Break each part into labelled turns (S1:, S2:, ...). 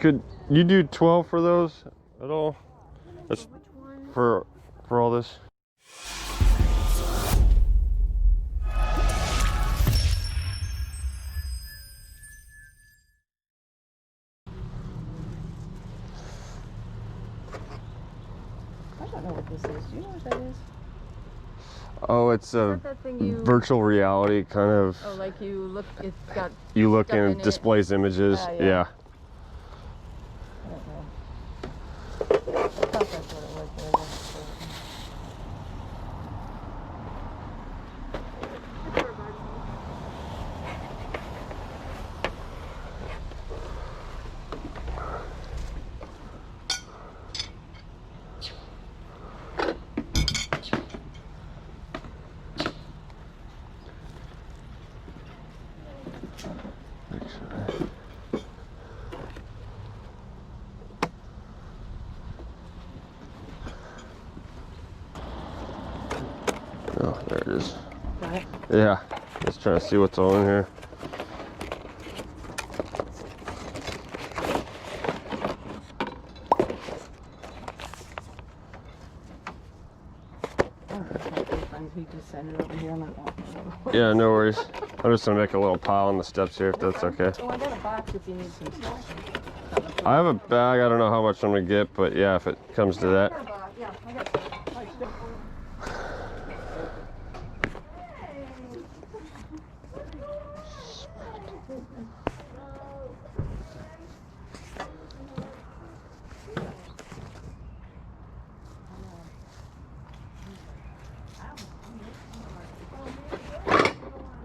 S1: Could you do 12 for those at all? That's
S2: Which one?
S1: for all this.
S2: I don't know what this is. Do you know what that is?
S1: Oh, it's a
S2: That thing you...
S1: virtual reality kind of.
S2: Oh, like you look, it's got...
S1: You look
S2: stuff
S1: and
S2: in
S1: it
S2: it.
S1: displays images.
S2: Yeah.
S1: Yeah.
S2: I don't know. I thought that's what it was, but I wasn't sure.
S1: Oh, there it is.
S2: Got it?
S1: Yeah. Just trying to see what's all in here.
S2: He just sent it over here. I'm like, oh.
S1: Yeah, no worries. I'm just gonna make a little pile on the steps here if that's okay.
S2: Oh, I got a box if you need some stuff.
S1: I have a bag. I don't know how much I'm gonna get, but yeah, if it comes to that.
S2: Yeah, I got stuff.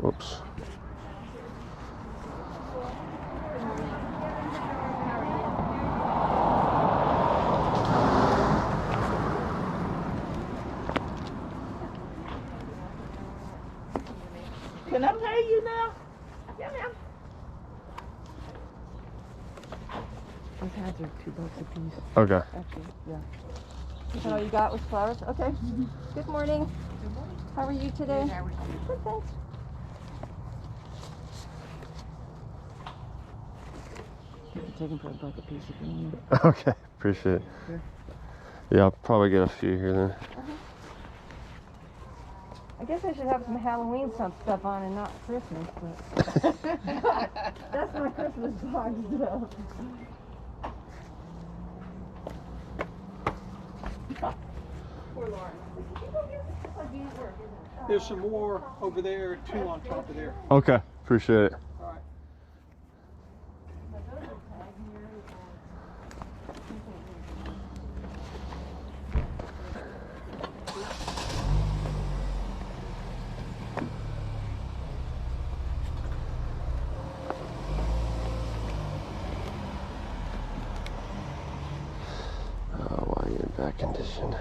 S1: Whoops.
S2: Can I pay you now? Yeah, ma'am. These hats are $2 a piece.
S1: Okay.
S2: Actually, yeah. Is that all you got was flowers? Okay. Good morning.
S3: Good morning.
S2: How are you today?
S3: How are you?
S2: Good, thanks. You can take them for $1 a piece if you need.
S1: Okay. Appreciate it.
S2: Sure.
S1: Yeah, I'll probably get a few here then.
S2: I guess I should have some Halloween stuff on and not Christmas, but that's my Christmas box though. Poor Lauren.
S3: There's some more over there, two on top of there.
S1: Okay. Appreciate it.
S3: All right.
S1: Why are you in bad condition?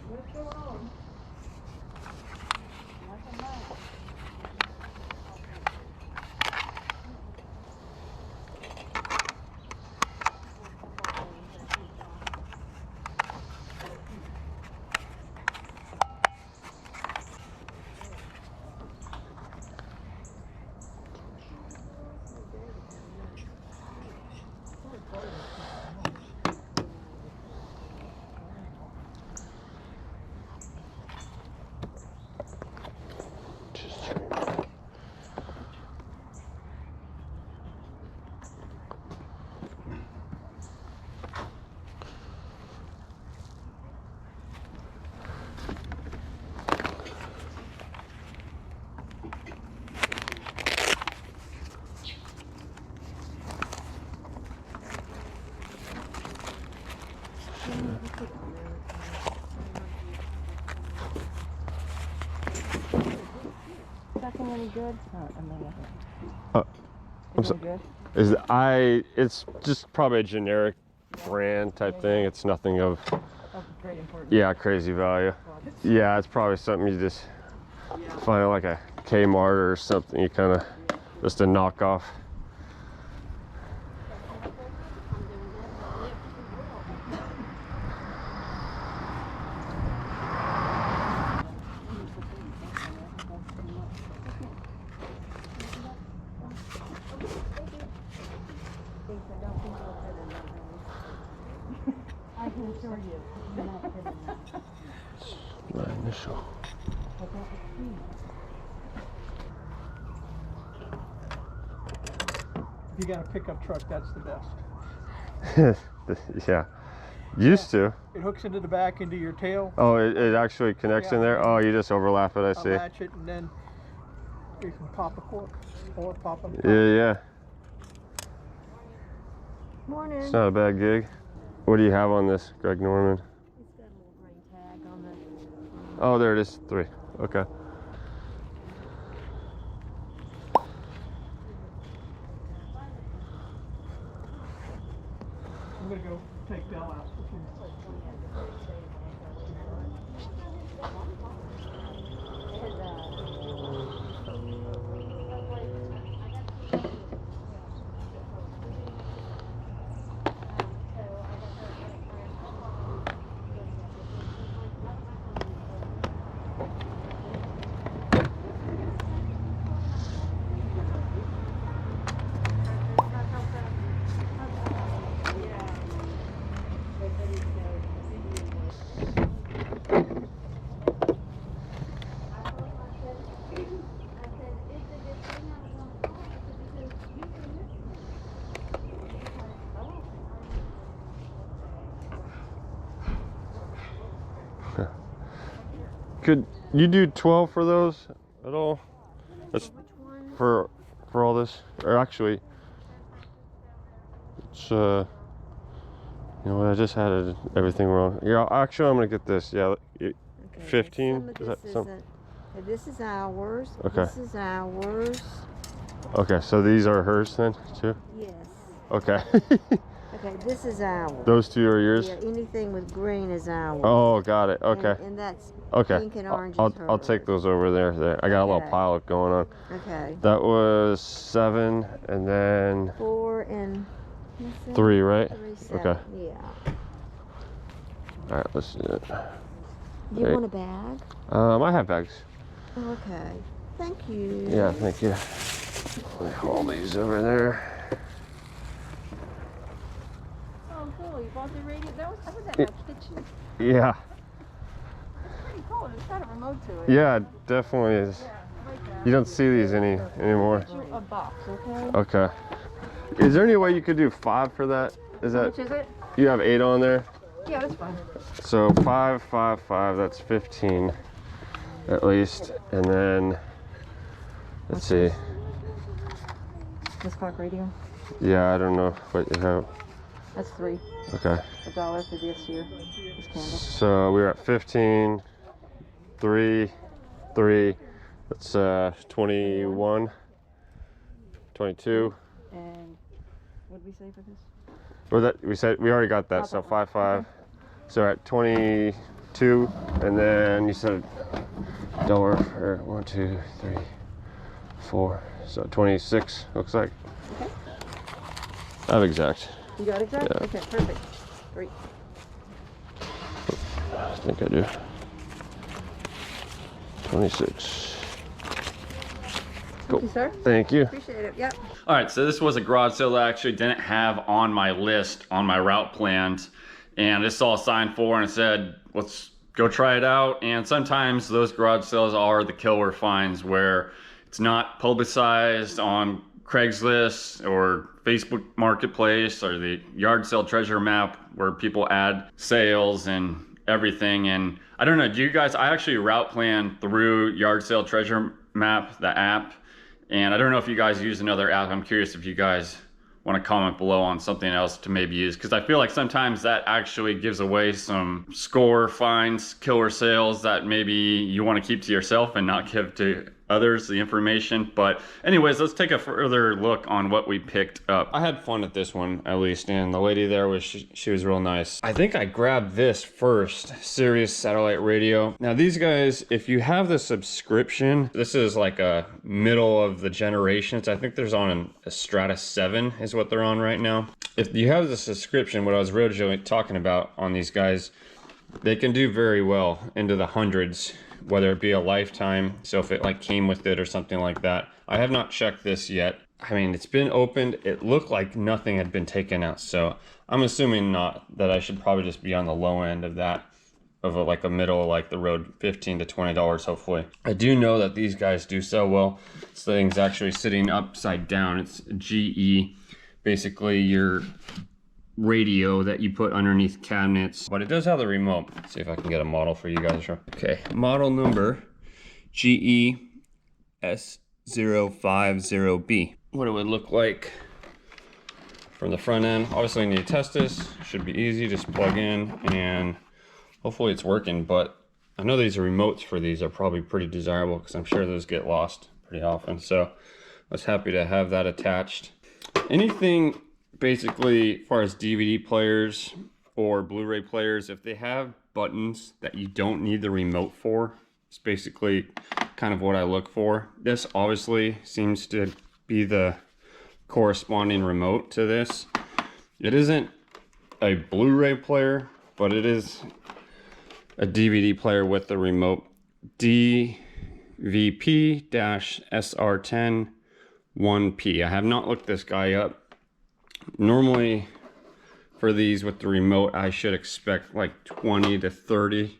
S2: What's going on? Second any good? Oh, I mean, Good.
S1: It's just probably a generic brand type thing. It's nothing of
S2: Great importance.
S1: yeah, crazy value. Yeah, it's probably something you just find like a Kmart or something. You kind of just a knockoff.
S2: I can assure you, you're not kidding me.
S1: My initial.
S3: If you got a pickup truck, that's the best.
S1: Yeah, used to.
S3: It hooks into the back, into your tail.
S1: Oh, it actually connects in there. Oh, you just overlap it. I see.
S3: Latch it, and then you can pop a cork or pop a.
S1: Yeah.
S2: Morning.
S1: It's not a bad gig. What do you have on this, Greg Norman?
S2: It's got a little green tag on the.
S1: Oh, there it is. 3. Okay.
S3: I'm gonna go take Dell out.
S1: Could you do 12 for those at all? That's for all this, or actually, it's you know what? I just had everything wrong. Yeah, actually, I'm gonna get this. Yeah, 15. Is that something?
S2: This is ours.
S1: Okay.
S2: This is ours.
S1: Okay, so these are hers then too.
S2: Yes.
S1: Okay.
S2: Okay, this is ours.
S1: Those 2 are yours.
S2: Yeah, anything with green is ours.
S1: Oh, got it. Okay.
S2: And that's
S1: Okay.
S2: pink and orange
S1: I'll
S2: is hers.
S1: take those over there. I got a little
S2: Okay.
S1: pile going on.
S2: Okay.
S1: That was 7, and then
S2: 4 and
S1: 3, right?
S2: 3, 7.
S1: Okay.
S2: Yeah.
S1: All right, let's do it.
S2: Do you
S1: Hey.
S2: want a bag?
S1: I have bags.
S2: Oh, okay. Thank you.
S1: Yeah, thank you. Let me haul these over there.
S2: Oh, cool. You bought the radio. That was at my kitchen.
S1: Yeah.
S2: It's pretty cool. It's got a remote to it.
S1: Yeah, it definitely is.
S2: Yeah, I like that.
S1: You don't see these anymore.
S2: A box, okay?
S1: Okay. Is there any way you could do 5 for that? Is
S2: How
S1: that
S2: much is it?
S1: you have 8 on there?
S2: Yeah, that's fine.
S1: So 5, 5, 5. That's 15 at least, and then let's see.
S2: This clock radio?
S1: Yeah, I don't know what you have.
S2: That's 3.
S1: Okay.
S2: $1 for this here. This candle.
S1: So we were at 15, 3, 3. That's 21, 22.
S2: And what did we say for this?
S1: Or that we said we already got that. So 5, 5. So at 22, and then you said dollar for 1, 2, 3, 4. So 26 looks like.
S2: Okay.
S1: I have exact.
S2: You got it, Jack?
S1: Yeah.
S2: Okay, perfect. Great.
S1: I think I do. 26. Cool.
S2: Thank you, sir.
S1: Thank you.
S2: Appreciate it. Yep.
S4: All right, so this was a garage sale that I actually didn't have on my list, on my route plans. And I just saw a sign for and it said, let's go try it out. And sometimes those garage sales are the killer finds where it's not publicized on Craigslist or Facebook Marketplace or the yard sale treasure map where people add sales and everything. And I don't know, do you guys, I actually route plan through yard sale treasure map, the app. And I don't know if you guys use another app. I'm curious if you guys want to comment below on something else to maybe use, because I feel like sometimes that actually gives away some score finds, killer sales that maybe you want to keep to yourself and not give to others the information. But anyways, let's take a further look on what we picked up.
S1: I had fun at this one, at least, and the lady there was, she was real nice. I think I grabbed this first, Sirius satellite radio. Now these guys, if you have the subscription, this is like a middle of the generations. I think there's on a Strata 7 is what they're on right now. If you have the subscription, what I was originally talking about on these guys, they can do very well into the hundreds, whether it be a lifetime, so if it like came with it or something like that. I have not checked this yet. I mean, it's been opened. It looked like nothing had been taken out, so I'm assuming not, that I should probably just be on the low end of that, of like a middle, like the road, $15 to $20 hopefully. I do know that these guys do sell well. This thing's actually sitting upside down. It's GE, basically your radio that you put underneath cabinets, but it does have the remote. Let's see if I can get a model for you guys. Okay, model number GE S050B. What it would look like from the front end. Obviously I need to test this. Should be easy, just plug in and hopefully it's working, but I know these remotes for these are probably pretty desirable because I'm sure those get lost pretty often. So I was happy to have that attached. Anything basically, as far as DVD players or Blu-ray players, if they have buttons that you don't need the remote for, it's basically kind of what I look for. This obviously seems to be the corresponding remote to this. It isn't a Blu-ray player, but it is a DVD player with the remote. DVP-SR10 1P. I have not looked this guy up. Normally for these with the remote I should expect like 20 to 30.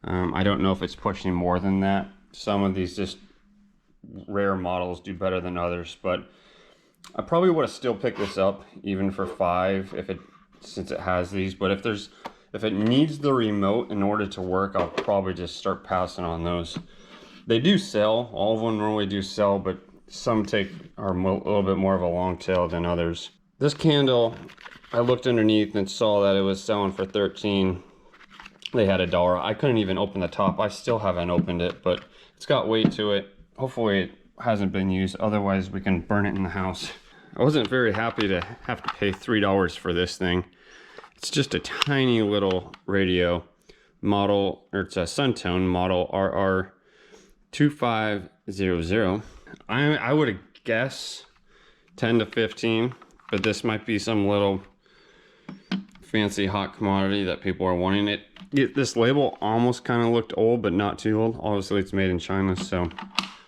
S1: I don't know if it's pushing more than that. Some of these just rare models do better than others, but I probably would have still picked this up even for $5 since it has these. But if it needs the remote in order to work, I'll probably just start passing on those. They do sell, all of them normally do sell, but some are a little bit more of a long tail than others. This candle, I looked underneath and saw that it was selling for $13. They had $1. I couldn't even open the top. I still haven't opened it, but it's got weight to it. Hopefully it hasn't been used, otherwise we can burn it in the house. I wasn't very happy to have to pay $3 for this thing. It's just a tiny little radio model, or it's a Suntone model RR2500. I would guess 10 to 15, but this might be some little fancy hot commodity that people are wanting. This label almost kind of looked old, but not too old. Obviously it's made in China, so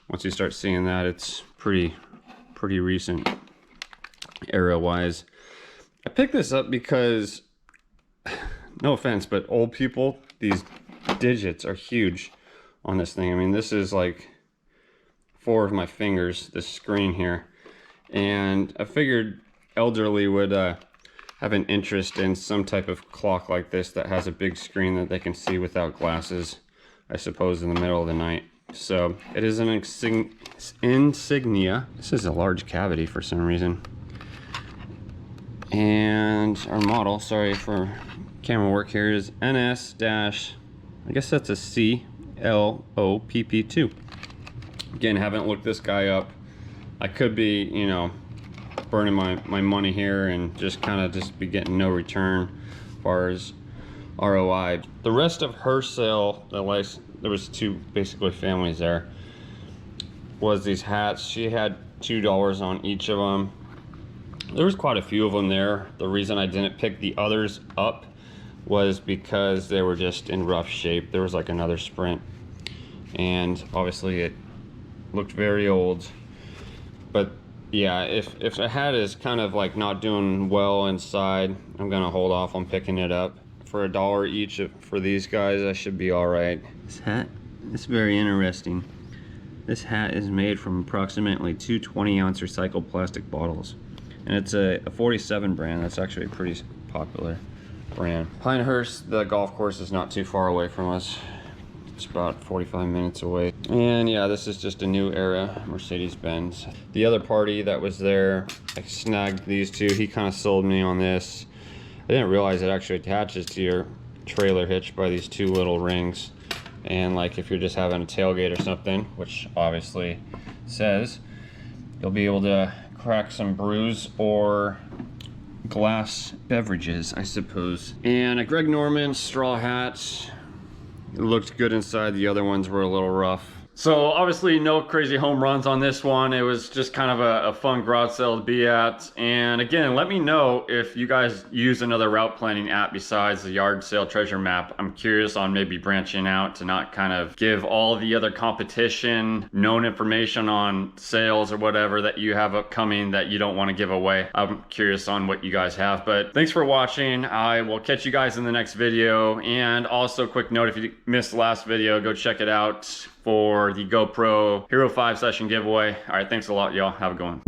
S1: once you start seeing that, it's pretty recent era wise. I picked this up because, no offense, but old people, these digits are huge on this thing. I mean, this is like 4 of my fingers, this screen here, and I figured elderly would have an interest in some type of clock like this that has a big screen that they can see without glasses, I suppose, in the middle of the night. So it is an insignia. This is a large cavity for some reason. And our model, sorry for camera work here, is NS- I guess that's a CLOPP2. Again, haven't looked this guy up. I could be, you know, burning my money here and just kind of just be getting no return as far as ROI. The rest of her sale, there was 2 basically families there, was these hats. She had $2 on each of them. There was quite a few of them there. The reason I didn't pick the others up was because they were just in rough shape. There was like another Sprint, and obviously it looked very old. But yeah, if a hat is kind of like not doing well inside, I'm gonna hold off on picking it up. For $1 each for these guys, I should be all right. This hat is very interesting. This hat is made from approximately 2 20-ounce recycled plastic bottles, and it's a 47 brand. That's actually a pretty popular brand. Pinehurst, the golf course, is not too far away from us. It's about 45 minutes away. And yeah, this is just a new era Mercedes-Benz. The other party that was there, I snagged these 2. He kind of sold me on this. I didn't realize it actually attaches to your trailer hitch by these 2 little rings.
S4: And like if you're just having a tailgate or something, which obviously says, you'll be able to crack some brews or glass beverages, I suppose. And a Greg Norman straw hat. It looked good inside. The other ones were a little rough. So obviously no crazy home runs on this one. It was just kind of a fun garage sale to be at. And again, let me know if you guys use another route planning app besides the yard sale treasure map. I'm curious on maybe branching out to not kind of give all the other competition, known information on sales or whatever that you have upcoming that you don't want to give away. I'm curious on what you guys have, but thanks for watching. I will catch you guys in the next video. And also quick note, if you missed the last video, go check it out for the GoPro Hero 5 session giveaway. All right, thanks a lot, y'all. Have a good one.